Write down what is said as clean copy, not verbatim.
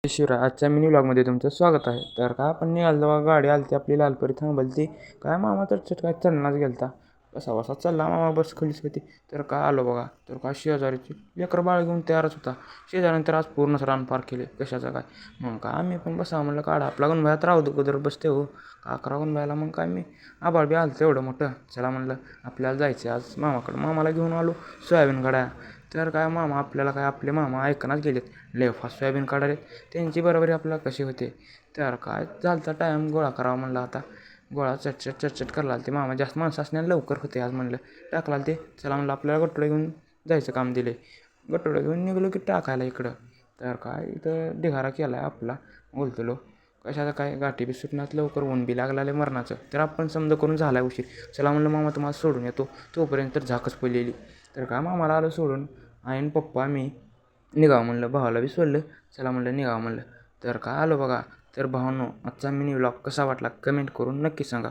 शिवराय आजच्या मिनी व्लॉगमध्ये तुमचं स्वागत आहे. तर काय आपण निघालो बघा, गाडी आली आपली लालपरी थांबली ती काय मामा तर काय चढणाच गेलता. कसा बसा चालला मामा, बस खालीच होती. तर काय आलो बघा, तर काय शेजारीची लेकर बाळ घेऊन तयारच होता. शेजाऱ्यानंतर आज पूर्णच रान पार केले कशाचं काय. मग काय आम्ही पण बसा म्हणलं काढा आपला गणबायात राहू दे कुदर बसते हो का करा गणबायाला. मग काय मी आबाळ बी आलं एवढं मोठं, चला म्हणलं आपल्याला जायचं आज मामाकडं. मामाला घेऊन आलो सोयाबीन काढाया. तर काय मामा आपल्याला काय आपले मामा ऐकनाच गेलेत, लय फास्ट सोयाबीन काढाले. त्यांची बरोबरी आपल्याला कशी होते. तर काय झालता टाईम गोळा करावा म्हणलं, आता गोळा चटचट करायला ते मामा जास्त माणसं असण्याला लवकर होते आज म्हणलं. टाकला ते चला म्हणलं आपल्याला गटोडे घेऊन जायचं काम दिले. गटोडे घेऊन निघलो की टाकायला इकडं. तर काय इथं ढिगारा केला आहे आपला बोलतलो कशाचं काय, गाठी बी सुटण्यात लवकर ऊन बी लागलेलं मरणाचं. तर आपण समजा करून झाला उशीर. चला म्हणलं मामा तुम्हाला सोडून येतो, तोपर्यंत तर झाकच पडलेली. तर काय मामाला आलं सोडून, आईन पप्पा मी निघावं म्हणलं, भावाला बी सोडलं. चला म्हणलं निघावं म्हणलं. तर काय आलो बघा. तर भावांनो आजचा मिनी व्लॉग कसा वाटला कमेंट करून नक्की सांगा.